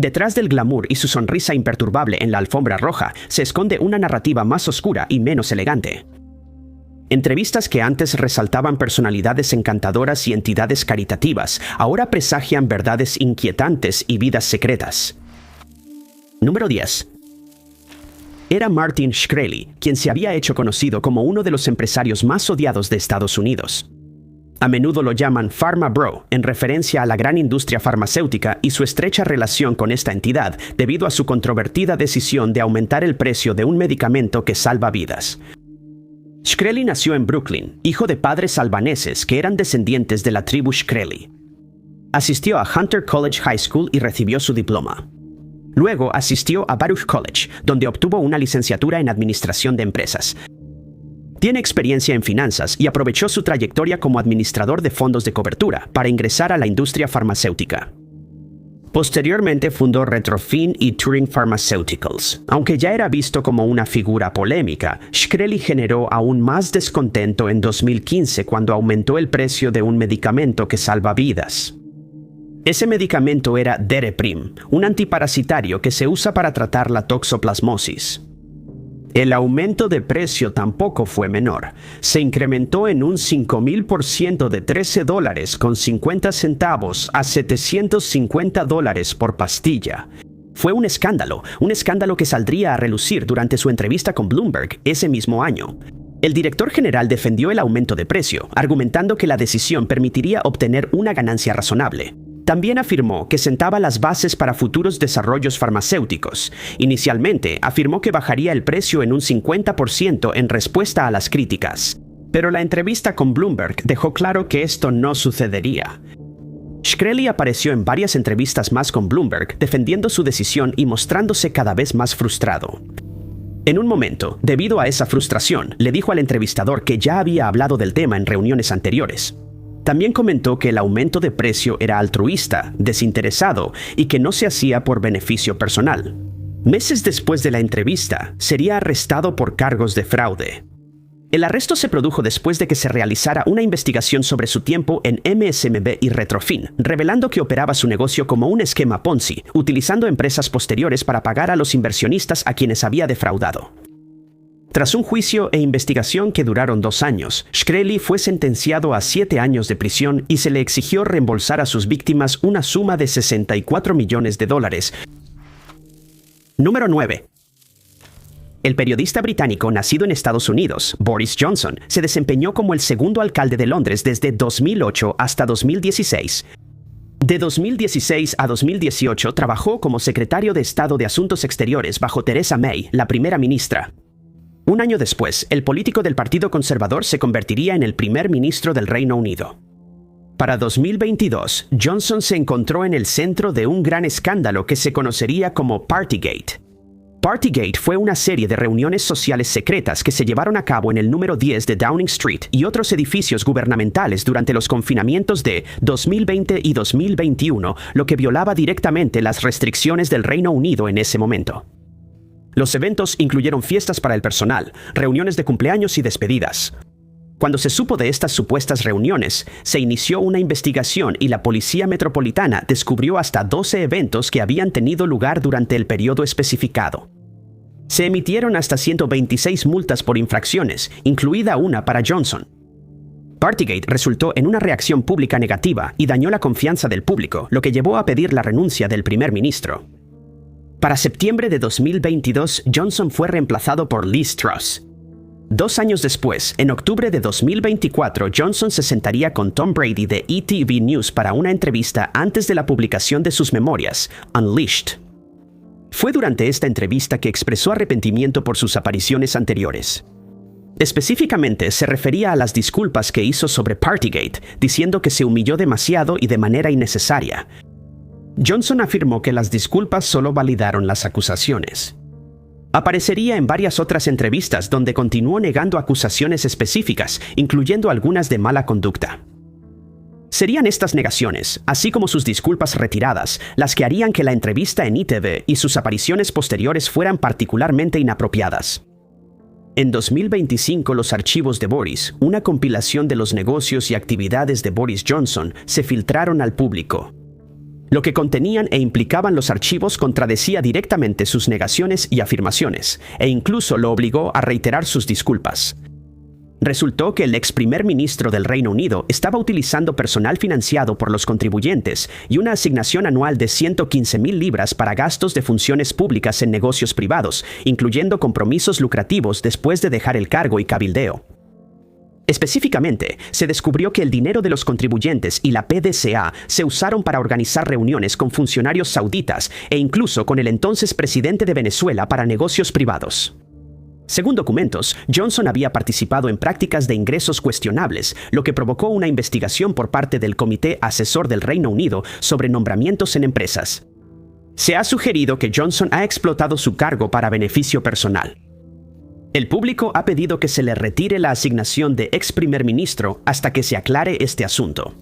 Detrás del glamour y su sonrisa imperturbable en la alfombra roja se esconde una narrativa más oscura y menos elegante. Entrevistas que antes resaltaban personalidades encantadoras y entidades caritativas, ahora presagian verdades inquietantes y vidas secretas. Número 10. Era Martin Shkreli, quien se había hecho conocido como uno de los empresarios más odiados de Estados Unidos. A menudo lo llaman Pharma Bro, en referencia a la gran industria farmacéutica y su estrecha relación con esta entidad debido a su controvertida decisión de aumentar el precio de un medicamento que salva vidas. Shkreli nació en Brooklyn, hijo de padres albaneses que eran descendientes de la tribu Shkreli. Asistió a Hunter College High School y recibió su diploma. Luego asistió a Baruch College, donde obtuvo una licenciatura en Administración de Empresas. Tiene experiencia en finanzas y aprovechó su trayectoria como administrador de fondos de cobertura para ingresar a la industria farmacéutica. Posteriormente fundó Retrofin y Turing Pharmaceuticals. Aunque ya era visto como una figura polémica, Shkreli generó aún más descontento en 2015 cuando aumentó el precio de un medicamento que salva vidas. Ese medicamento era Dereprim, un antiparasitario que se usa para tratar la toxoplasmosis. El aumento de precio tampoco fue menor. Se incrementó en un 5,000% de $13.50 a $750 por pastilla. Fue un escándalo que saldría a relucir durante su entrevista con Bloomberg ese mismo año. El director general defendió el aumento de precio, argumentando que la decisión permitiría obtener una ganancia razonable. También afirmó que sentaba las bases para futuros desarrollos farmacéuticos. Inicialmente, afirmó que bajaría el precio en un 50% en respuesta a las críticas. Pero la entrevista con Bloomberg dejó claro que esto no sucedería. Shkreli apareció en varias entrevistas más con Bloomberg, defendiendo su decisión y mostrándose cada vez más frustrado. En un momento, debido a esa frustración, le dijo al entrevistador que ya había hablado del tema en reuniones anteriores. También comentó que el aumento de precio era altruista, desinteresado y que no se hacía por beneficio personal. Meses después de la entrevista, sería arrestado por cargos de fraude. El arresto se produjo después de que se realizara una investigación sobre su tiempo en MSMB y Retrofin, revelando que operaba su negocio como un esquema Ponzi, utilizando empresas posteriores para pagar a los inversionistas a quienes había defraudado. Tras un juicio e investigación que duraron 2 años, Shkreli fue sentenciado a 7 años de prisión y se le exigió reembolsar a sus víctimas una suma de $64 millones. Número 9. El periodista británico nacido en Estados Unidos, Boris Johnson, se desempeñó como el segundo alcalde de Londres desde 2008 hasta 2016. De 2016 a 2018 trabajó como secretario de Estado de Asuntos Exteriores bajo Theresa May, la primera ministra. Un año después, el político del Partido Conservador se convertiría en el primer ministro del Reino Unido. Para 2022, Johnson se encontró en el centro de un gran escándalo que se conocería como Partygate. Partygate fue una serie de reuniones sociales secretas que se llevaron a cabo en el número 10 de Downing Street y otros edificios gubernamentales durante los confinamientos de 2020 y 2021, lo que violaba directamente las restricciones del Reino Unido en ese momento. Los eventos incluyeron fiestas para el personal, reuniones de cumpleaños y despedidas. Cuando se supo de estas supuestas reuniones, se inició una investigación y la Policía Metropolitana descubrió hasta 12 eventos que habían tenido lugar durante el periodo especificado. Se emitieron hasta 126 multas por infracciones, incluida una para Johnson. Partygate resultó en una reacción pública negativa y dañó la confianza del público, lo que llevó a pedir la renuncia del primer ministro. Para septiembre de 2022, Johnson fue reemplazado por Liz Truss. 2 años después, en octubre de 2024, Johnson se sentaría con Tom Brady de ETV News para una entrevista antes de la publicación de sus memorias, Unleashed. Fue durante esta entrevista que expresó arrepentimiento por sus apariciones anteriores. Específicamente, se refería a las disculpas que hizo sobre Partygate, diciendo que se humilló demasiado y de manera innecesaria. Johnson afirmó que las disculpas solo validaron las acusaciones. Aparecería en varias otras entrevistas donde continuó negando acusaciones específicas, incluyendo algunas de mala conducta. Serían estas negaciones, así como sus disculpas retiradas, las que harían que la entrevista en ITV y sus apariciones posteriores fueran particularmente inapropiadas. En 2025, los archivos de Boris, una compilación de los negocios y actividades de Boris Johnson, se filtraron al público. Lo que contenían e implicaban los archivos contradecía directamente sus negaciones y afirmaciones, e incluso lo obligó a reiterar sus disculpas. Resultó que el ex primer ministro del Reino Unido estaba utilizando personal financiado por los contribuyentes y una asignación anual de 115,000 libras para gastos de funciones públicas en negocios privados, incluyendo compromisos lucrativos después de dejar el cargo y cabildeo. Específicamente, se descubrió que el dinero de los contribuyentes y la PDCA se usaron para organizar reuniones con funcionarios sauditas e incluso con el entonces presidente de Venezuela para negocios privados. Según documentos, Johnson había participado en prácticas de ingresos cuestionables, lo que provocó una investigación por parte del Comité Asesor del Reino Unido sobre nombramientos en empresas. Se ha sugerido que Johnson ha explotado su cargo para beneficio personal. El público ha pedido que se le retire la asignación de ex primer ministro hasta que se aclare este asunto.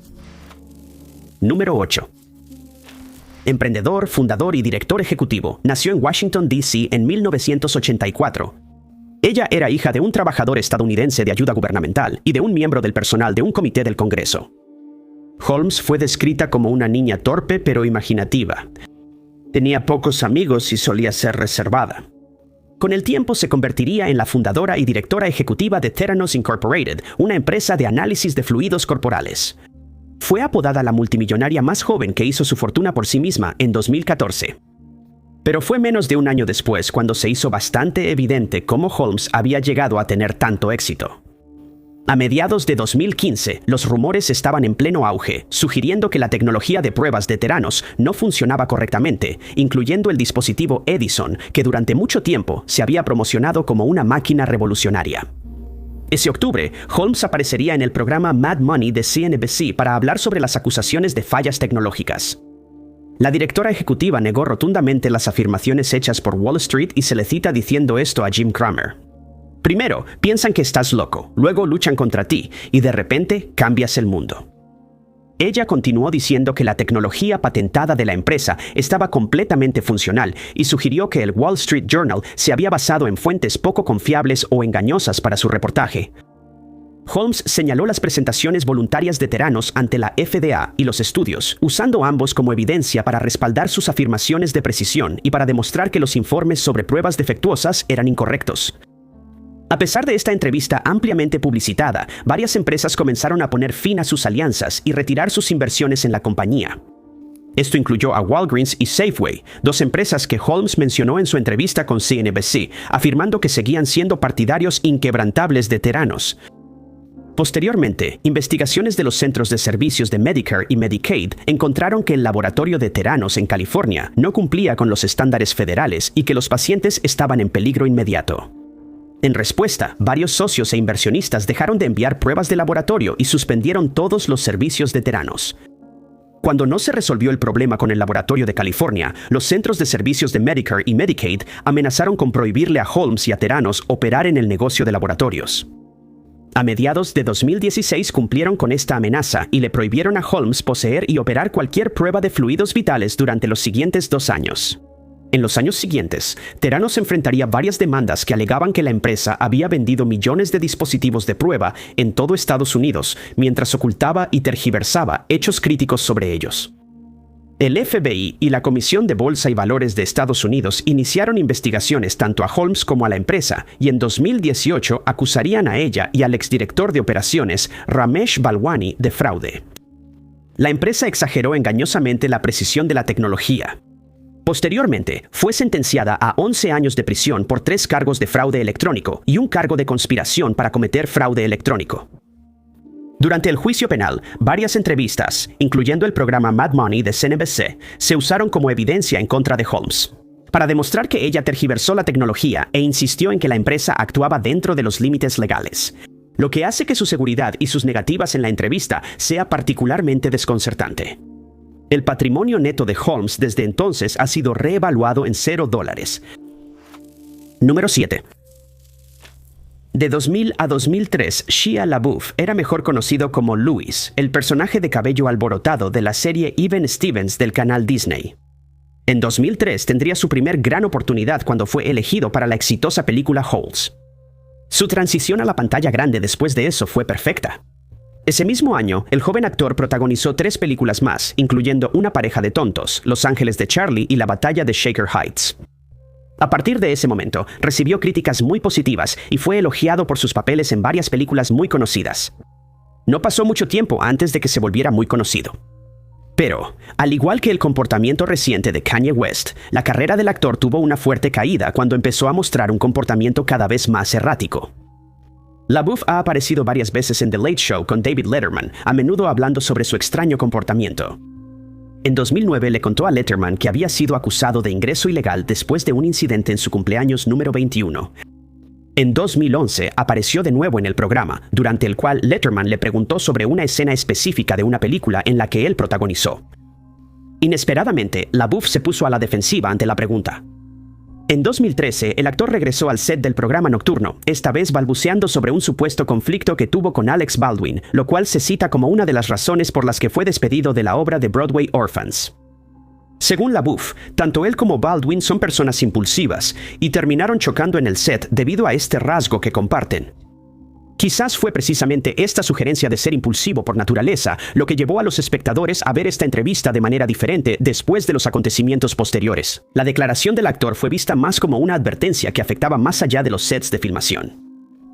Número 8. Emprendedor, fundador y director ejecutivo, nació en Washington, D.C. en 1984. Ella era hija de un trabajador estadounidense de ayuda gubernamental y de un miembro del personal de un comité del Congreso. Holmes fue descrita como una niña torpe pero imaginativa. Tenía pocos amigos y solía ser reservada. Con el tiempo se convertiría en la fundadora y directora ejecutiva de Theranos Incorporated, una empresa de análisis de fluidos corporales. Fue apodada la multimillonaria más joven que hizo su fortuna por sí misma en 2014. Pero fue menos de un año después cuando se hizo bastante evidente cómo Holmes había llegado a tener tanto éxito. A mediados de 2015, los rumores estaban en pleno auge, sugiriendo que la tecnología de pruebas de Theranos no funcionaba correctamente, incluyendo el dispositivo Edison, que durante mucho tiempo se había promocionado como una máquina revolucionaria. Ese octubre, Holmes aparecería en el programa Mad Money de CNBC para hablar sobre las acusaciones de fallas tecnológicas. La directora ejecutiva negó rotundamente las afirmaciones hechas por Wall Street y se le cita diciendo esto a Jim Cramer. Primero, piensan que estás loco, luego luchan contra ti, y de repente cambias el mundo. Ella continuó diciendo que la tecnología patentada de la empresa estaba completamente funcional y sugirió que el Wall Street Journal se había basado en fuentes poco confiables o engañosas para su reportaje. Holmes señaló las presentaciones voluntarias de Theranos ante la FDA y los estudios, usando ambos como evidencia para respaldar sus afirmaciones de precisión y para demostrar que los informes sobre pruebas defectuosas eran incorrectos. A pesar de esta entrevista ampliamente publicitada, varias empresas comenzaron a poner fin a sus alianzas y retirar sus inversiones en la compañía. Esto incluyó a Walgreens y Safeway, dos empresas que Holmes mencionó en su entrevista con CNBC, afirmando que seguían siendo partidarios inquebrantables de Theranos. Posteriormente, investigaciones de los centros de servicios de Medicare y Medicaid encontraron que el laboratorio de Theranos en California no cumplía con los estándares federales y que los pacientes estaban en peligro inmediato. En respuesta, varios socios e inversionistas dejaron de enviar pruebas de laboratorio y suspendieron todos los servicios de Theranos. Cuando no se resolvió el problema con el laboratorio de California, los centros de servicios de Medicare y Medicaid amenazaron con prohibirle a Holmes y a Theranos operar en el negocio de laboratorios. A mediados de 2016 cumplieron con esta amenaza y le prohibieron a Holmes poseer y operar cualquier prueba de fluidos vitales durante los siguientes 2 años. En los años siguientes, Theranos enfrentaría varias demandas que alegaban que la empresa había vendido millones de dispositivos de prueba en todo Estados Unidos, mientras ocultaba y tergiversaba hechos críticos sobre ellos. El FBI y la Comisión de Bolsa y Valores de Estados Unidos iniciaron investigaciones tanto a Holmes como a la empresa y en 2018 acusarían a ella y al exdirector de operaciones, Ramesh Balwani, de fraude. La empresa exageró engañosamente la precisión de la tecnología. Posteriormente, fue sentenciada a 11 años de prisión por 3 cargos de fraude electrónico y un cargo de conspiración para cometer fraude electrónico. Durante el juicio penal, varias entrevistas, incluyendo el programa Mad Money de CNBC, se usaron como evidencia en contra de Holmes, para demostrar que ella tergiversó la tecnología e insistió en que la empresa actuaba dentro de los límites legales, lo que hace que su seguridad y sus negativas en la entrevista sea particularmente desconcertante. El patrimonio neto de Holmes desde entonces ha sido reevaluado en $0. Número 7. De 2000 a 2003, Shia LaBeouf era mejor conocido como Louis, el personaje de cabello alborotado de la serie Even Stevens del canal Disney. En 2003 tendría su primer gran oportunidad cuando fue elegido para la exitosa película Holes. Su transición a la pantalla grande después de eso fue perfecta. Ese mismo año, el joven actor protagonizó 3 películas más, incluyendo Una pareja de tontos, Los ángeles de Charlie y La batalla de Shaker Heights. A partir de ese momento, recibió críticas muy positivas y fue elogiado por sus papeles en varias películas muy conocidas. No pasó mucho tiempo antes de que se volviera muy conocido. Pero, al igual que el comportamiento reciente de Kanye West, la carrera del actor tuvo una fuerte caída cuando empezó a mostrar un comportamiento cada vez más errático. LaBeouf ha aparecido varias veces en The Late Show con David Letterman, a menudo hablando sobre su extraño comportamiento. En 2009 le contó a Letterman que había sido acusado de ingreso ilegal después de un incidente en su cumpleaños número 21. En 2011 apareció de nuevo en el programa, durante el cual Letterman le preguntó sobre una escena específica de una película en la que él protagonizó. Inesperadamente, LaBeouf se puso a la defensiva ante la pregunta. En 2013, el actor regresó al set del programa nocturno, esta vez balbuceando sobre un supuesto conflicto que tuvo con Alex Baldwin, lo cual se cita como una de las razones por las que fue despedido de la obra de Broadway Orphans. Según LaBeouf, tanto él como Baldwin son personas impulsivas y terminaron chocando en el set debido a este rasgo que comparten. Quizás fue precisamente esta sugerencia de ser impulsivo por naturaleza lo que llevó a los espectadores a ver esta entrevista de manera diferente después de los acontecimientos posteriores. La declaración del actor fue vista más como una advertencia que afectaba más allá de los sets de filmación.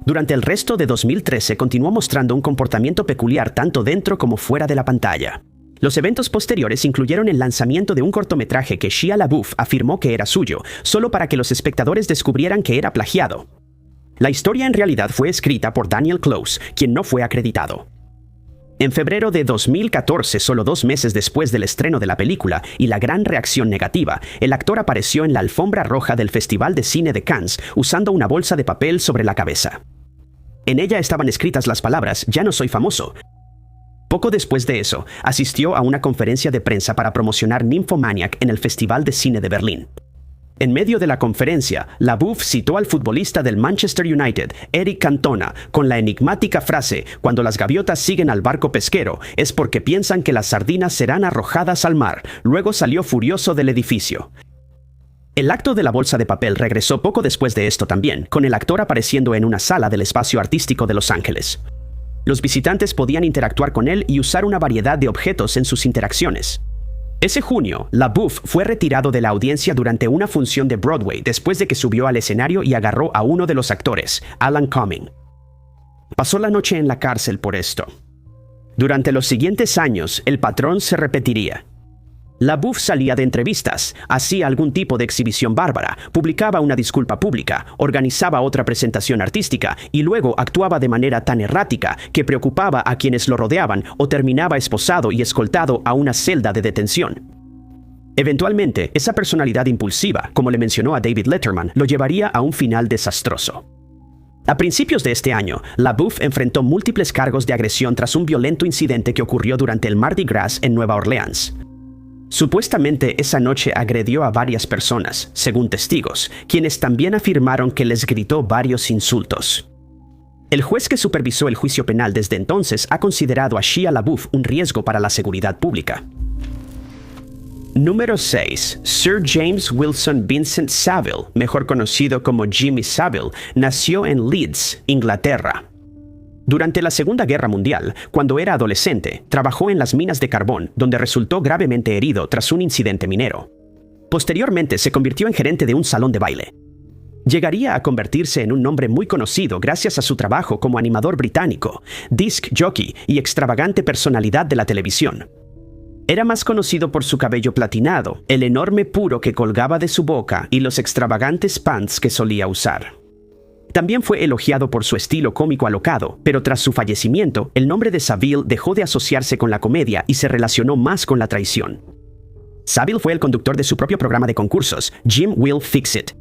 Durante el resto de 2013 continuó mostrando un comportamiento peculiar tanto dentro como fuera de la pantalla. Los eventos posteriores incluyeron el lanzamiento de un cortometraje que Shia LaBeouf afirmó que era suyo, solo para que los espectadores descubrieran que era plagiado. La historia en realidad fue escrita por Daniel Close, quien no fue acreditado. En febrero de 2014, solo 2 meses después del estreno de la película y la gran reacción negativa, el actor apareció en la alfombra roja del Festival de Cine de Cannes usando una bolsa de papel sobre la cabeza. En ella estaban escritas las palabras «Ya no soy famoso». Poco después de eso, asistió a una conferencia de prensa para promocionar Nymphomaniac en el Festival de Cine de Berlín. En medio de la conferencia, LaBeouf citó al futbolista del Manchester United, Eric Cantona, con la enigmática frase «Cuando las gaviotas siguen al barco pesquero, es porque piensan que las sardinas serán arrojadas al mar». Luego salió furioso del edificio. El acto de la bolsa de papel regresó poco después de esto también, con el actor apareciendo en una sala del espacio artístico de Los Ángeles. Los visitantes podían interactuar con él y usar una variedad de objetos en sus interacciones. Ese junio, LaBeouf fue retirado de la audiencia durante una función de Broadway después de que subió al escenario y agarró a uno de los actores, Alan Cumming. Pasó la noche en la cárcel por esto. Durante los siguientes años, el patrón se repetiría. LaBeouf salía de entrevistas, hacía algún tipo de exhibición bárbara, publicaba una disculpa pública, organizaba otra presentación artística y luego actuaba de manera tan errática que preocupaba a quienes lo rodeaban o terminaba esposado y escoltado a una celda de detención. Eventualmente, esa personalidad impulsiva, como le mencionó a David Letterman, lo llevaría a un final desastroso. A principios de este año, LaBeouf enfrentó múltiples cargos de agresión tras un violento incidente que ocurrió durante el Mardi Gras en Nueva Orleans. Supuestamente esa noche agredió a varias personas, según testigos, quienes también afirmaron que les gritó varios insultos. El juez que supervisó el juicio penal desde entonces ha considerado a Shia LaBeouf un riesgo para la seguridad pública. Número 6. Sir James Wilson Vincent Saville, mejor conocido como Jimmy Savile, nació en Leeds, Inglaterra. Durante la Segunda Guerra Mundial, cuando era adolescente, trabajó en las minas de carbón, donde resultó gravemente herido tras un incidente minero. Posteriormente se convirtió en gerente de un salón de baile. Llegaría a convertirse en un nombre muy conocido gracias a su trabajo como animador británico, disc jockey y extravagante personalidad de la televisión. Era más conocido por su cabello platinado, el enorme puro que colgaba de su boca y los extravagantes pants que solía usar. También fue elogiado por su estilo cómico alocado, pero tras su fallecimiento, el nombre de Savile dejó de asociarse con la comedia y se relacionó más con la traición. Savile fue el conductor de su propio programa de concursos, Jim Will Fix It.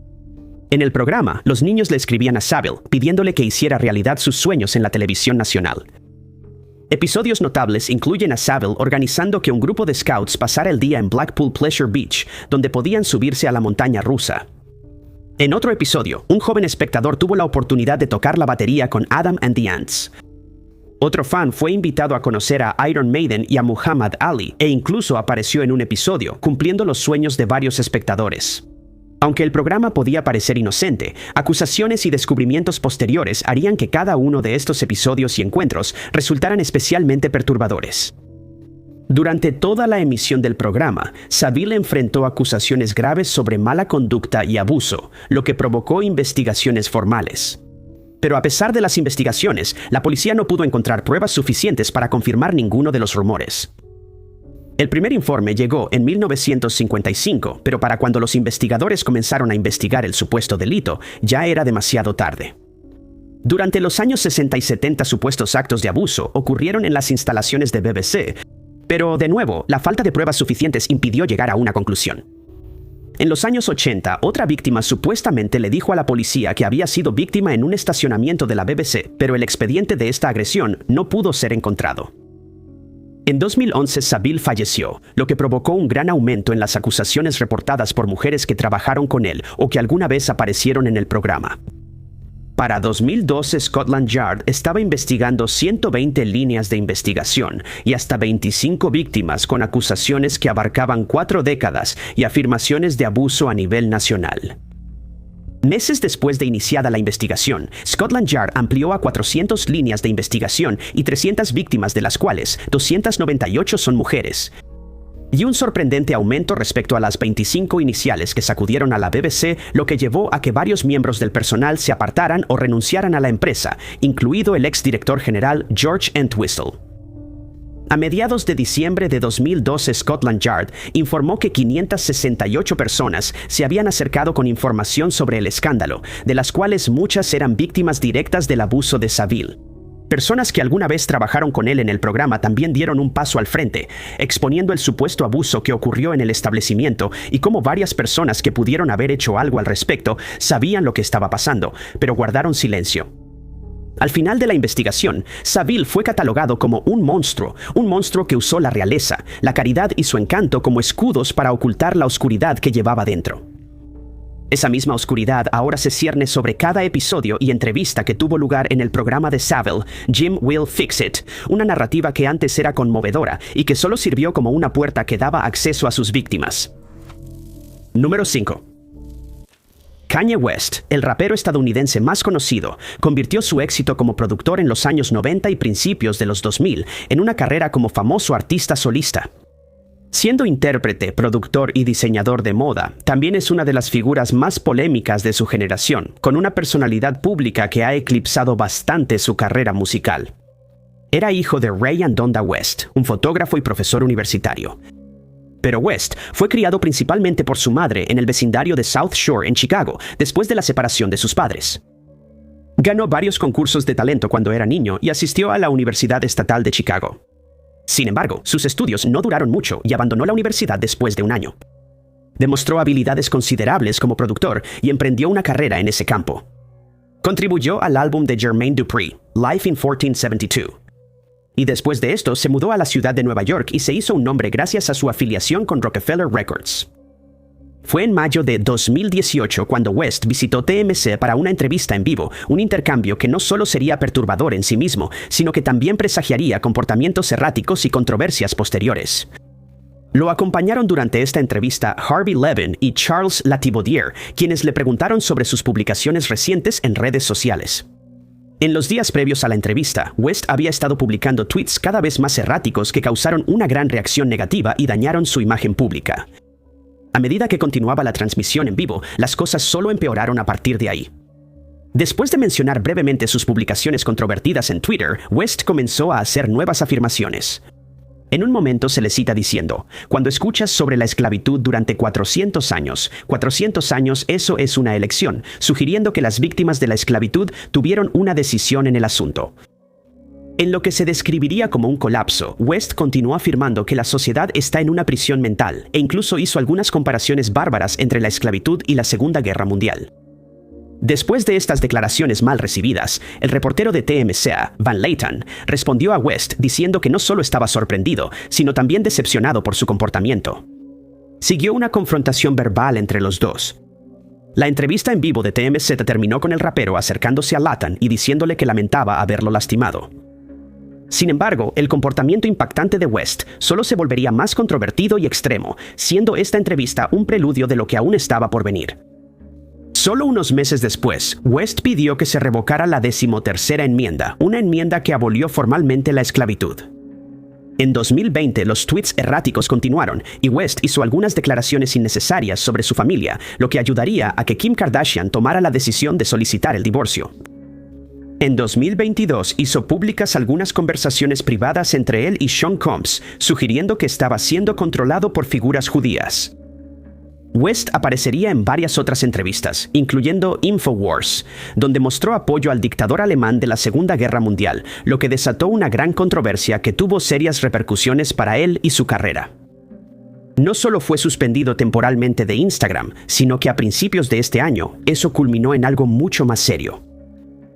En el programa, los niños le escribían a Savile, pidiéndole que hiciera realidad sus sueños en la televisión nacional. Episodios notables incluyen a Savile organizando que un grupo de scouts pasara el día en Blackpool Pleasure Beach, donde podían subirse a la montaña rusa. En otro episodio, un joven espectador tuvo la oportunidad de tocar la batería con Adam and the Ants. Otro fan fue invitado a conocer a Iron Maiden y a Muhammad Ali, e incluso apareció en un episodio, cumpliendo los sueños de varios espectadores. Aunque el programa podía parecer inocente, acusaciones y descubrimientos posteriores harían que cada uno de estos episodios y encuentros resultaran especialmente perturbadores. Durante toda la emisión del programa, Saville enfrentó acusaciones graves sobre mala conducta y abuso, lo que provocó investigaciones formales. Pero a pesar de las investigaciones, la policía no pudo encontrar pruebas suficientes para confirmar ninguno de los rumores. El primer informe llegó en 1955, pero para cuando los investigadores comenzaron a investigar el supuesto delito, ya era demasiado tarde. Durante los años 60 y 70, supuestos actos de abuso ocurrieron en las instalaciones de BBC, pero de nuevo, la falta de pruebas suficientes impidió llegar a una conclusión. En los años 80, otra víctima supuestamente le dijo a la policía que había sido víctima en un estacionamiento de la BBC, pero el expediente de esta agresión no pudo ser encontrado. En 2011, Saville falleció, lo que provocó un gran aumento en las acusaciones reportadas por mujeres que trabajaron con él o que alguna vez aparecieron en el programa. Para 2012, Scotland Yard estaba investigando 120 líneas de investigación y hasta 25 víctimas con acusaciones que abarcaban 4 décadas y afirmaciones de abuso a nivel nacional. Meses después de iniciada la investigación, Scotland Yard amplió a 400 líneas de investigación y 300 víctimas, de las cuales 298 son mujeres. Y un sorprendente aumento respecto a las 25 iniciales que sacudieron a la BBC, lo que llevó a que varios miembros del personal se apartaran o renunciaran a la empresa, incluido el exdirector general George Entwistle. A mediados de diciembre de 2012, Scotland Yard informó que 568 personas se habían acercado con información sobre el escándalo, de las cuales muchas eran víctimas directas del abuso de Saville. Personas que alguna vez trabajaron con él en el programa también dieron un paso al frente, exponiendo el supuesto abuso que ocurrió en el establecimiento y cómo varias personas que pudieron haber hecho algo al respecto sabían lo que estaba pasando, pero guardaron silencio. Al final de la investigación, Saville fue catalogado como un monstruo que usó la realeza, la caridad y su encanto como escudos para ocultar la oscuridad que llevaba dentro. Esa misma oscuridad ahora se cierne sobre cada episodio y entrevista que tuvo lugar en el programa de Saville, Jim Will Fix It, una narrativa que antes era conmovedora y que solo sirvió como una puerta que daba acceso a sus víctimas. Número 5. Kanye West, el rapero estadounidense más conocido, convirtió su éxito como productor en los años 90 y principios de los 2000 en una carrera como famoso artista solista. Siendo intérprete, productor y diseñador de moda, también es una de las figuras más polémicas de su generación, con una personalidad pública que ha eclipsado bastante su carrera musical. Era hijo de Ray and Donda West, un fotógrafo y profesor universitario. Pero West fue criado principalmente por su madre en el vecindario de South Shore en Chicago, después de la separación de sus padres. Ganó varios concursos de talento cuando era niño y asistió a la Universidad Estatal de Chicago. Sin embargo, sus estudios no duraron mucho y abandonó la universidad después de un año. Demostró habilidades considerables como productor y emprendió una carrera en ese campo. Contribuyó al álbum de Jermaine Dupri, Life in 1472. Y después de esto se mudó a la ciudad de Nueva York y se hizo un nombre gracias a su afiliación con Rockefeller Records. Fue en mayo de 2018 cuando West visitó TMZ para una entrevista en vivo, un intercambio que no solo sería perturbador en sí mismo, sino que también presagiaría comportamientos erráticos y controversias posteriores. Lo acompañaron durante esta entrevista Harvey Levin y Charles Latibaudiere, quienes le preguntaron sobre sus publicaciones recientes en redes sociales. En los días previos a la entrevista, West había estado publicando tweets cada vez más erráticos que causaron una gran reacción negativa y dañaron su imagen pública. A medida que continuaba la transmisión en vivo, las cosas solo empeoraron a partir de ahí. Después de mencionar brevemente sus publicaciones controvertidas en Twitter, West comenzó a hacer nuevas afirmaciones. En un momento se le cita diciendo: "Cuando escuchas sobre la esclavitud durante 400 años, eso es una elección", sugiriendo que las víctimas de la esclavitud tuvieron una decisión en el asunto. En lo que se describiría como un colapso, West continuó afirmando que la sociedad está en una prisión mental e incluso hizo algunas comparaciones bárbaras entre la esclavitud y la Segunda Guerra Mundial. Después de estas declaraciones mal recibidas, el reportero de TMZ, Van Layton, respondió a West diciendo que no solo estaba sorprendido, sino también decepcionado por su comportamiento. Siguió una confrontación verbal entre los dos. La entrevista en vivo de TMZ terminó con el rapero acercándose a Layton y diciéndole que lamentaba haberlo lastimado. Sin embargo, el comportamiento impactante de West solo se volvería más controvertido y extremo, siendo esta entrevista un preludio de lo que aún estaba por venir. Solo unos meses después, West pidió que se revocara la 13ª enmienda, una enmienda que abolió formalmente la esclavitud. En 2020, los tweets erráticos continuaron y West hizo algunas declaraciones innecesarias sobre su familia, lo que ayudaría a que Kim Kardashian tomara la decisión de solicitar el divorcio. En 2022 hizo públicas algunas conversaciones privadas entre él y Sean Combs, sugiriendo que estaba siendo controlado por figuras judías. West aparecería en varias otras entrevistas, incluyendo InfoWars, donde mostró apoyo al dictador alemán de la Segunda Guerra Mundial, lo que desató una gran controversia que tuvo serias repercusiones para él y su carrera. No solo fue suspendido temporalmente de Instagram, sino que a principios de este año, eso culminó en algo mucho más serio.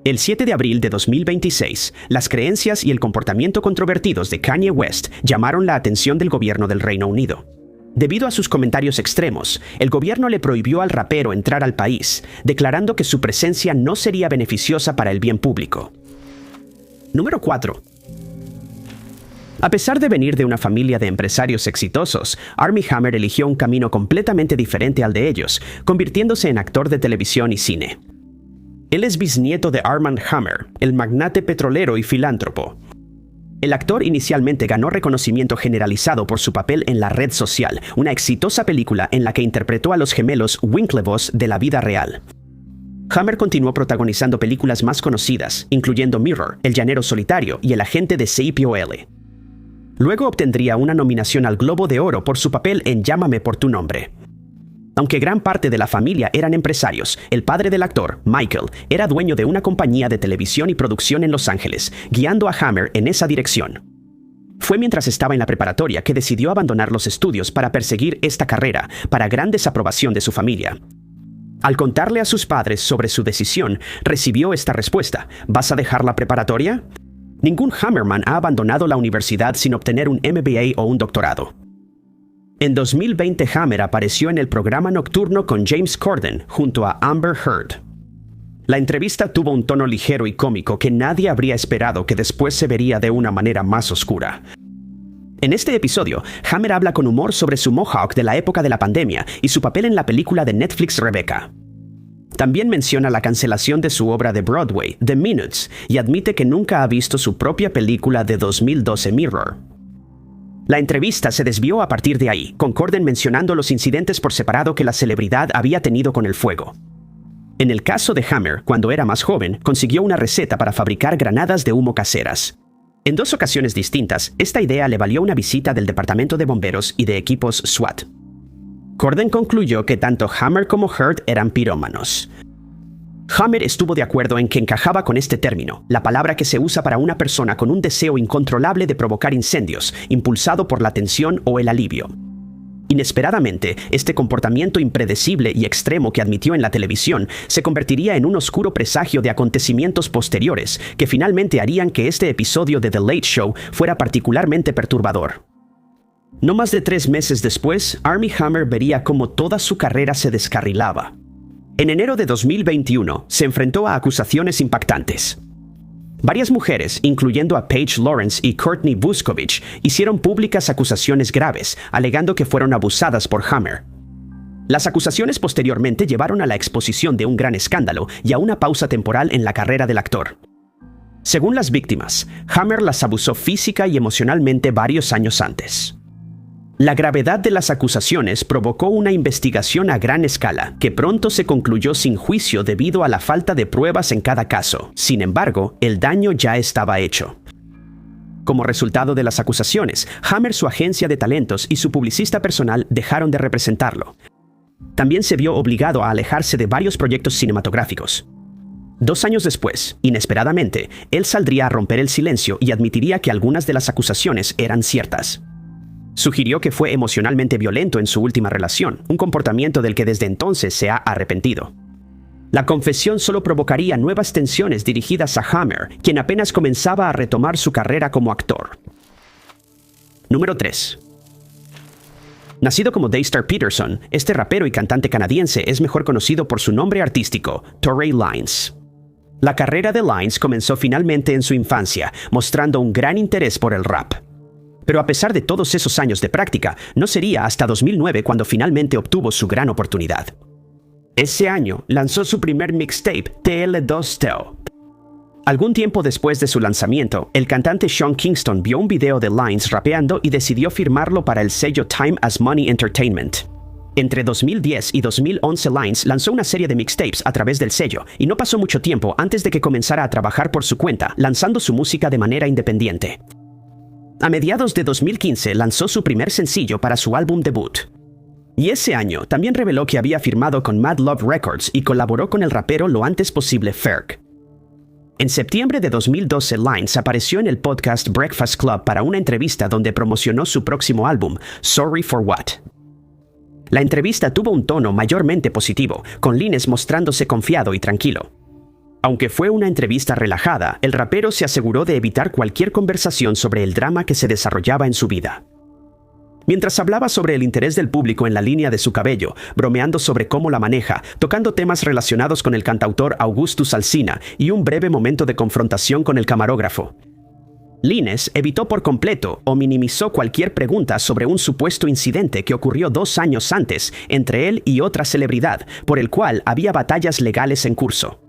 El 7 de abril de 2026, las creencias y el comportamiento controvertidos de Kanye West llamaron la atención del gobierno del Reino Unido. Debido a sus comentarios extremos, el gobierno le prohibió al rapero entrar al país, declarando que su presencia no sería beneficiosa para el bien público. Número 4. A pesar de venir de una familia de empresarios exitosos, Armie Hammer eligió un camino completamente diferente al de ellos, convirtiéndose en actor de televisión y cine. Él es bisnieto de Armand Hammer, el magnate petrolero y filántropo. El actor inicialmente ganó reconocimiento generalizado por su papel en La Red Social, una exitosa película en la que interpretó a los gemelos Winklevoss de la vida real. Hammer continuó protagonizando películas más conocidas, incluyendo Mirror, El Llanero Solitario y El Agente de CIPOL. Luego obtendría una nominación al Globo de Oro por su papel en Llámame por tu nombre. Aunque gran parte de la familia eran empresarios, el padre del actor, Michael, era dueño de una compañía de televisión y producción en Los Ángeles, guiando a Hammer en esa dirección. Fue mientras estaba en la preparatoria que decidió abandonar los estudios para perseguir esta carrera, para gran desaprobación de su familia. Al contarle a sus padres sobre su decisión, recibió esta respuesta: ¿vas a dejar la preparatoria? Ningún Hammerman ha abandonado la universidad sin obtener un MBA o un doctorado. En 2020, Hammer apareció en el programa nocturno con James Corden junto a Amber Heard. La entrevista tuvo un tono ligero y cómico que nadie habría esperado que después se vería de una manera más oscura. En este episodio, Hammer habla con humor sobre su mohawk de la época de la pandemia y su papel en la película de Netflix Rebecca. También menciona la cancelación de su obra de Broadway, The Minutes, y admite que nunca ha visto su propia película de 2012 Mirror. La entrevista se desvió a partir de ahí, con Corden mencionando los incidentes por separado que la celebridad había tenido con el fuego. En el caso de Hammer, cuando era más joven, consiguió una receta para fabricar granadas de humo caseras. En 2 ocasiones distintas, esta idea le valió una visita del departamento de bomberos y de equipos SWAT. Corden concluyó que tanto Hammer como Heard eran pirómanos. Hammer estuvo de acuerdo en que encajaba con este término, la palabra que se usa para una persona con un deseo incontrolable de provocar incendios, impulsado por la tensión o el alivio. Inesperadamente, este comportamiento impredecible y extremo que admitió en la televisión se convertiría en un oscuro presagio de acontecimientos posteriores que finalmente harían que este episodio de The Late Show fuera particularmente perturbador. No más de 3 meses después, Armie Hammer vería cómo toda su carrera se descarrilaba. En enero de 2021, se enfrentó a acusaciones impactantes. Varias mujeres, incluyendo a Paige Lawrence y Courtney Buskovich, hicieron públicas acusaciones graves, alegando que fueron abusadas por Hammer. Las acusaciones posteriormente llevaron a la exposición de un gran escándalo y a una pausa temporal en la carrera del actor. Según las víctimas, Hammer las abusó física y emocionalmente varios años antes. La gravedad de las acusaciones provocó una investigación a gran escala, que pronto se concluyó sin juicio debido a la falta de pruebas en cada caso. Sin embargo, el daño ya estaba hecho. Como resultado de las acusaciones, Hammer, su agencia de talentos y su publicista personal dejaron de representarlo. También se vio obligado a alejarse de varios proyectos cinematográficos. 2 años después, inesperadamente, él saldría a romper el silencio y admitiría que algunas de las acusaciones eran ciertas. Sugirió que fue emocionalmente violento en su última relación, un comportamiento del que desde entonces se ha arrepentido. La confesión solo provocaría nuevas tensiones dirigidas a Hammer, quien apenas comenzaba a retomar su carrera como actor. Número 3. Nacido como Daystar Peterson, este rapero y cantante canadiense es mejor conocido por su nombre artístico, Tory Lanez. La carrera de Lines comenzó finalmente en su infancia, mostrando un gran interés por el rap. Pero a pesar de todos esos años de práctica, no sería hasta 2009 cuando finalmente obtuvo su gran oportunidad. Ese año lanzó su primer mixtape, TL2TEL. Algún tiempo después de su lanzamiento, el cantante Sean Kingston vio un video de Lines rapeando y decidió firmarlo para el sello Time as Money Entertainment. Entre 2010 y 2011 Lines lanzó una serie de mixtapes a través del sello, y no pasó mucho tiempo antes de que comenzara a trabajar por su cuenta, lanzando su música de manera independiente. A mediados de 2015 lanzó su primer sencillo para su álbum debut. Y ese año también reveló que había firmado con Mad Love Records y colaboró con el rapero lo antes posible Ferg. En septiembre de 2012, Lines apareció en el podcast Breakfast Club para una entrevista donde promocionó su próximo álbum, Sorry for What. La entrevista tuvo un tono mayormente positivo, con Lines mostrándose confiado y tranquilo. Aunque fue una entrevista relajada, el rapero se aseguró de evitar cualquier conversación sobre el drama que se desarrollaba en su vida. Mientras hablaba sobre el interés del público en la línea de su cabello, bromeando sobre cómo la maneja, tocando temas relacionados con el cantautor Augustus Alsina y un breve momento de confrontación con el camarógrafo, Lines evitó por completo o minimizó cualquier pregunta sobre un supuesto incidente que ocurrió 2 años antes entre él y otra celebridad, por el cual había batallas legales en curso.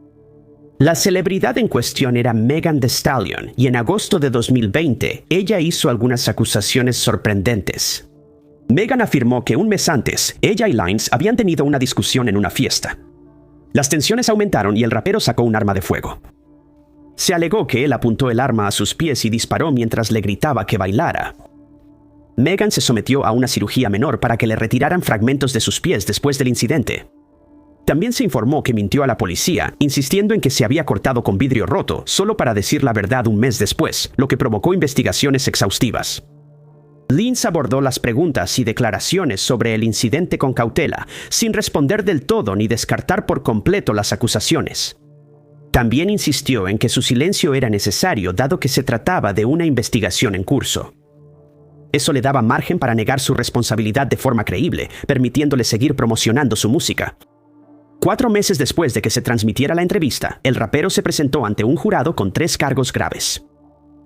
La celebridad en cuestión era Megan Thee Stallion, y en agosto de 2020, ella hizo algunas acusaciones sorprendentes. Megan afirmó que un mes antes, ella y Lines habían tenido una discusión en una fiesta. Las tensiones aumentaron y el rapero sacó un arma de fuego. Se alegó que él apuntó el arma a sus pies y disparó mientras le gritaba que bailara. Megan se sometió a una cirugía menor para que le retiraran fragmentos de sus pies después del incidente. También se informó que mintió a la policía, insistiendo en que se había cortado con vidrio roto, solo para decir la verdad un mes después, lo que provocó investigaciones exhaustivas. Lines abordó las preguntas y declaraciones sobre el incidente con cautela, sin responder del todo ni descartar por completo las acusaciones. También insistió en que su silencio era necesario dado que se trataba de una investigación en curso. Eso le daba margen para negar su responsabilidad de forma creíble, permitiéndole seguir promocionando su música. 4 meses después de que se transmitiera la entrevista, el rapero se presentó ante un jurado con 3 cargos graves.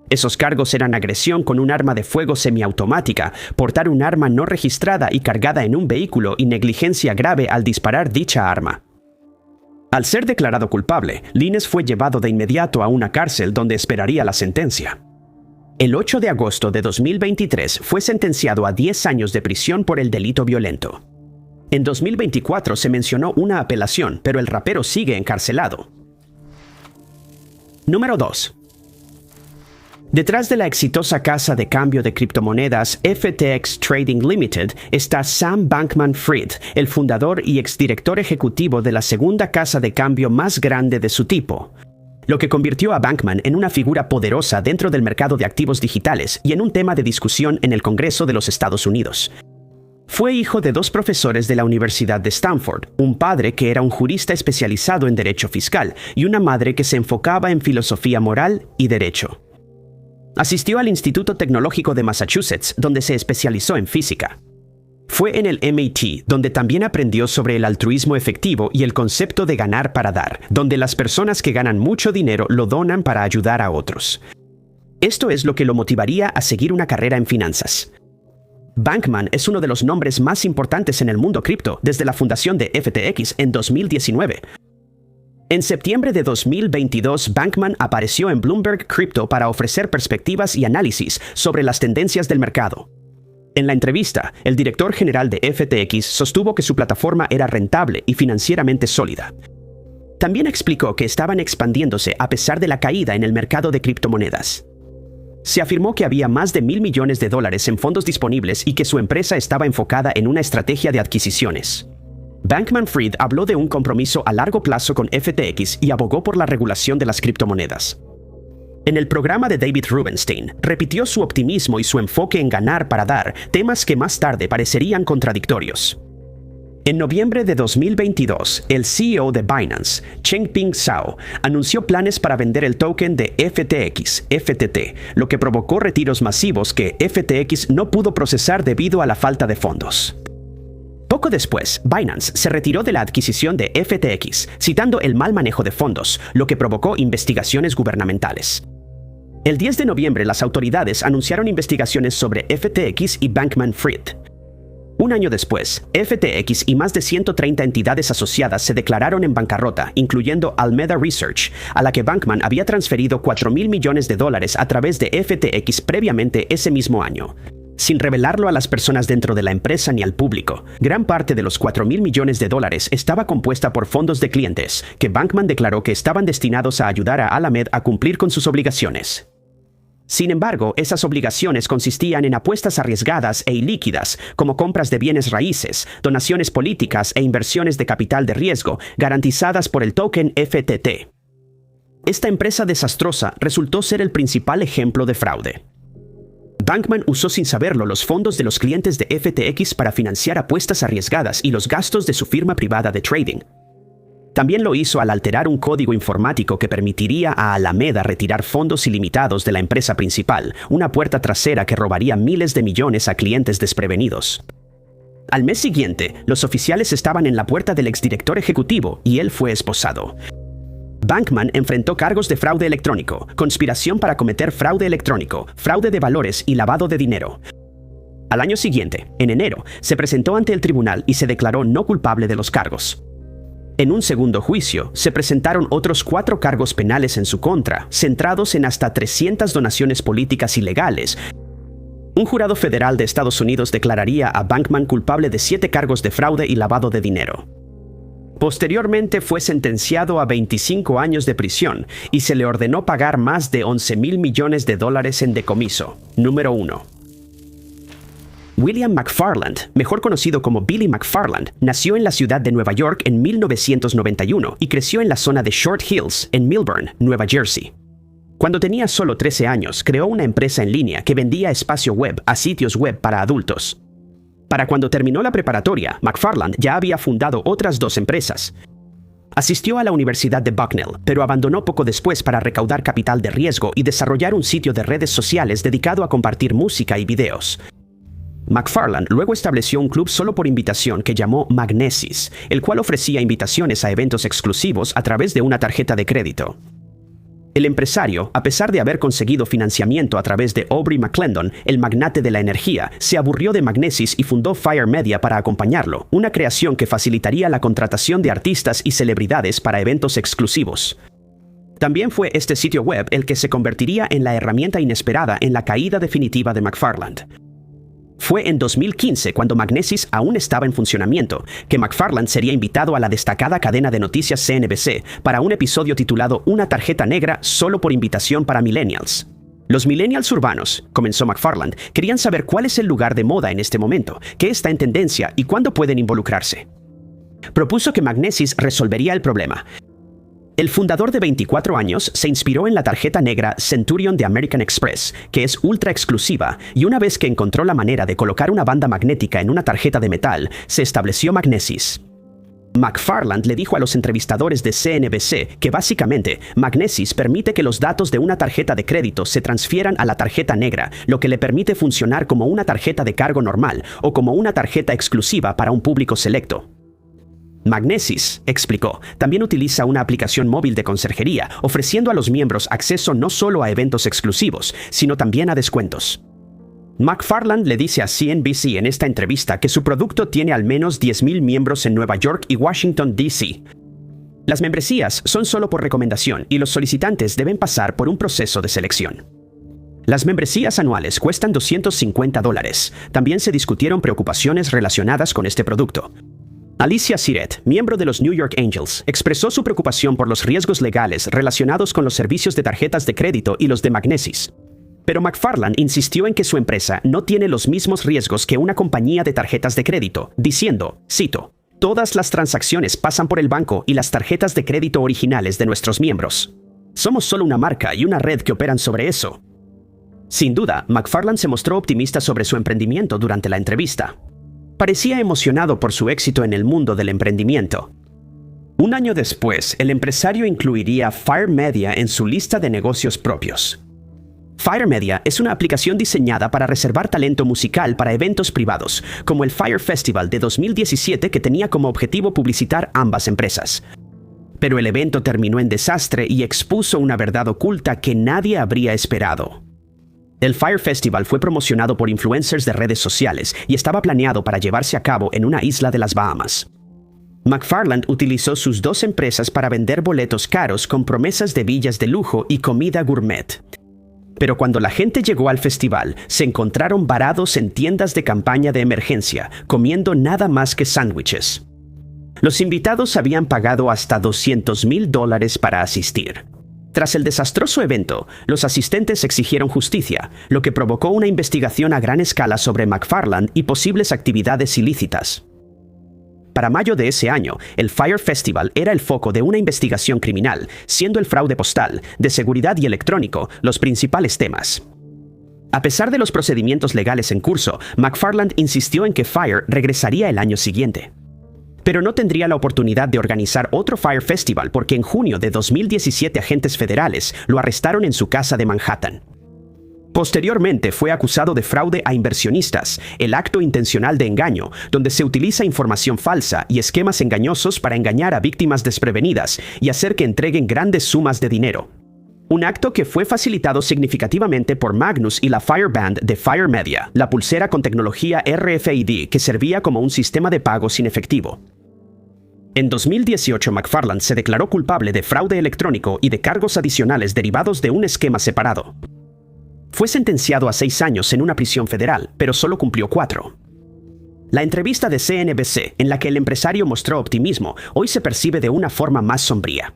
Esos cargos eran agresión con un arma de fuego semiautomática, portar un arma no registrada y cargada en un vehículo y negligencia grave al disparar dicha arma. Al ser declarado culpable, Lines fue llevado de inmediato a una cárcel donde esperaría la sentencia. El 8 de agosto de 2023 fue sentenciado a 10 años de prisión por el delito violento. En 2024 se mencionó una apelación, pero el rapero sigue encarcelado. Número 2. Detrás de la exitosa casa de cambio de criptomonedas FTX Trading Limited está Sam Bankman-Fried, el fundador y exdirector ejecutivo de la segunda casa de cambio más grande de su tipo, lo que convirtió a Bankman en una figura poderosa dentro del mercado de activos digitales y en un tema de discusión en el Congreso de los Estados Unidos. Fue hijo de 2 profesores de la Universidad de Stanford, un padre que era un jurista especializado en derecho fiscal y una madre que se enfocaba en filosofía moral y derecho. Asistió al Instituto Tecnológico de Massachusetts, donde se especializó en física. Fue en el MIT, donde también aprendió sobre el altruismo efectivo y el concepto de ganar para dar, donde las personas que ganan mucho dinero lo donan para ayudar a otros. Esto es lo que lo motivaría a seguir una carrera en finanzas. Bankman es uno de los nombres más importantes en el mundo cripto desde la fundación de FTX en 2019. En septiembre de 2022, Bankman apareció en Bloomberg Crypto para ofrecer perspectivas y análisis sobre las tendencias del mercado. En la entrevista, el director general de FTX sostuvo que su plataforma era rentable y financieramente sólida. También explicó que estaban expandiéndose a pesar de la caída en el mercado de criptomonedas. Se afirmó que había más de $1,000 millones en fondos disponibles y que su empresa estaba enfocada en una estrategia de adquisiciones. Bankman-Fried habló de un compromiso a largo plazo con FTX y abogó por la regulación de las criptomonedas. En el programa de David Rubenstein, repitió su optimismo y su enfoque en ganar para dar, temas que más tarde parecerían contradictorios. En noviembre de 2022, el CEO de Binance, Changpeng Zhao, anunció planes para vender el token de FTX, FTT, lo que provocó retiros masivos que FTX no pudo procesar debido a la falta de fondos. Poco después, Binance se retiró de la adquisición de FTX, citando el mal manejo de fondos, lo que provocó investigaciones gubernamentales. El 10 de noviembre, las autoridades anunciaron investigaciones sobre FTX y Bankman-Fried. Un año después, FTX y más de 130 entidades asociadas se declararon en bancarrota, incluyendo Alameda Research, a la que Bankman había transferido $4.000 millones a través de FTX previamente ese mismo año. Sin revelarlo a las personas dentro de la empresa ni al público, gran parte de los $4.000 millones estaba compuesta por fondos de clientes, que Bankman declaró que estaban destinados a ayudar a Alameda a cumplir con sus obligaciones. Sin embargo, esas obligaciones consistían en apuestas arriesgadas e ilíquidas, como compras de bienes raíces, donaciones políticas e inversiones de capital de riesgo, garantizadas por el token FTT. Esta empresa desastrosa resultó ser el principal ejemplo de fraude. Bankman usó sin saberlo los fondos de los clientes de FTX para financiar apuestas arriesgadas y los gastos de su firma privada de trading. También lo hizo al alterar un código informático que permitiría a Alameda retirar fondos ilimitados de la empresa principal, una puerta trasera que robaría miles de millones a clientes desprevenidos. Al mes siguiente, los oficiales estaban en la puerta del exdirector ejecutivo y él fue esposado. Bankman enfrentó cargos de fraude electrónico, conspiración para cometer fraude electrónico, fraude de valores y lavado de dinero. Al año siguiente, en enero, se presentó ante el tribunal y se declaró no culpable de los cargos. En un segundo juicio, se presentaron otros 4 cargos penales en su contra, centrados en hasta 300 donaciones políticas ilegales. Un jurado federal de Estados Unidos declararía a Bankman culpable de 7 cargos de fraude y lavado de dinero. Posteriormente fue sentenciado a 25 años de prisión y se le ordenó pagar más de $11.000 millones en decomiso. Número 1. William McFarland, mejor conocido como Billy McFarland, nació en la ciudad de Nueva York en 1991 y creció en la zona de Short Hills, en Millburn, Nueva Jersey. Cuando tenía solo 13 años, creó una empresa en línea que vendía espacio web a sitios web para adultos. Para cuando terminó la preparatoria, McFarland ya había fundado otras 2 empresas. Asistió a la Universidad de Bucknell, pero abandonó poco después para recaudar capital de riesgo y desarrollar un sitio de redes sociales dedicado a compartir música y videos. McFarland luego estableció un club solo por invitación que llamó Magnesis, el cual ofrecía invitaciones a eventos exclusivos a través de una tarjeta de crédito. El empresario, a pesar de haber conseguido financiamiento a través de Aubrey McClendon, el magnate de la energía, se aburrió de Magnesis y fundó Fire Media para acompañarlo, una creación que facilitaría la contratación de artistas y celebridades para eventos exclusivos. También fue este sitio web el que se convertiría en la herramienta inesperada en la caída definitiva de McFarland. Fue en 2015, cuando Magnesis aún estaba en funcionamiento, que McFarland sería invitado a la destacada cadena de noticias CNBC para un episodio titulado Una tarjeta negra solo por invitación para millennials. Los millennials urbanos, comenzó McFarland, querían saber cuál es el lugar de moda en este momento, qué está en tendencia y cuándo pueden involucrarse. Propuso que Magnesis resolvería el problema. El fundador de 24 años se inspiró en la tarjeta negra Centurion de American Express, que es ultra exclusiva, y una vez que encontró la manera de colocar una banda magnética en una tarjeta de metal, se estableció Magnesis. McFarland le dijo a los entrevistadores de CNBC que básicamente Magnesis permite que los datos de una tarjeta de crédito se transfieran a la tarjeta negra, lo que le permite funcionar como una tarjeta de cargo normal o como una tarjeta exclusiva para un público selecto. Magnesis, explicó, también utiliza una aplicación móvil de conserjería, ofreciendo a los miembros acceso no solo a eventos exclusivos, sino también a descuentos. McFarland le dice a CNBC en esta entrevista que su producto tiene al menos 10.000 miembros en Nueva York y Washington, D.C. Las membresías son solo por recomendación y los solicitantes deben pasar por un proceso de selección. Las membresías anuales cuestan $250. También se discutieron preocupaciones relacionadas con este producto. Alicia Siret, miembro de los New York Angels, expresó su preocupación por los riesgos legales relacionados con los servicios de tarjetas de crédito y los de Magnesis. Pero McFarland insistió en que su empresa no tiene los mismos riesgos que una compañía de tarjetas de crédito, diciendo, cito, «Todas las transacciones pasan por el banco y las tarjetas de crédito originales de nuestros miembros. Somos solo una marca y una red que operan sobre eso». Sin duda, McFarland se mostró optimista sobre su emprendimiento durante la entrevista. Parecía emocionado por su éxito en el mundo del emprendimiento. Un año después, el empresario incluiría Fire Media en su lista de negocios propios. Fire Media es una aplicación diseñada para reservar talento musical para eventos privados, como el Fire Festival de 2017 que tenía como objetivo publicitar ambas empresas. Pero el evento terminó en desastre y expuso una verdad oculta que nadie habría esperado. El Fire Festival fue promocionado por influencers de redes sociales y estaba planeado para llevarse a cabo en una isla de las Bahamas. McFarland utilizó sus dos empresas para vender boletos caros con promesas de villas de lujo y comida gourmet. Pero cuando la gente llegó al festival, se encontraron varados en tiendas de campaña de emergencia, comiendo nada más que sándwiches. Los invitados habían pagado hasta $200,000 para asistir. Tras el desastroso evento, los asistentes exigieron justicia, lo que provocó una investigación a gran escala sobre McFarland y posibles actividades ilícitas. Para mayo de ese año, el Fire Festival era el foco de una investigación criminal, siendo el fraude postal, de seguridad y electrónico los principales temas. A pesar de los procedimientos legales en curso, McFarland insistió en que Fire regresaría el año siguiente. Pero no tendría la oportunidad de organizar otro Fire Festival porque en junio de 2017 agentes federales lo arrestaron en su casa de Manhattan. Posteriormente fue acusado de fraude a inversionistas, el acto intencional de engaño, donde se utiliza información falsa y esquemas engañosos para engañar a víctimas desprevenidas y hacer que entreguen grandes sumas de dinero. Un acto que fue facilitado significativamente por Magnus y la Fire Band de Fire Media, la pulsera con tecnología RFID que servía como un sistema de pago sin efectivo. En 2018, McFarland se declaró culpable de fraude electrónico y de cargos adicionales derivados de un esquema separado. Fue sentenciado a 6 años en una prisión federal, pero solo cumplió 4. La entrevista de CNBC, en la que el empresario mostró optimismo, hoy se percibe de una forma más sombría.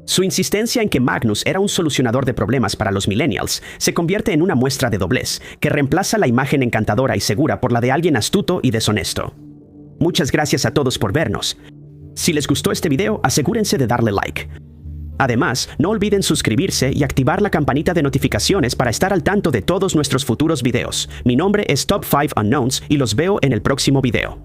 Su insistencia en que Magnus era un solucionador de problemas para los millennials se convierte en una muestra de doblez, que reemplaza la imagen encantadora y segura por la de alguien astuto y deshonesto. Muchas gracias a todos por vernos. Si les gustó este video, asegúrense de darle like. Además, no olviden suscribirse y activar la campanita de notificaciones para estar al tanto de todos nuestros futuros videos. Mi nombre es Top 5 Unknowns y los veo en el próximo video.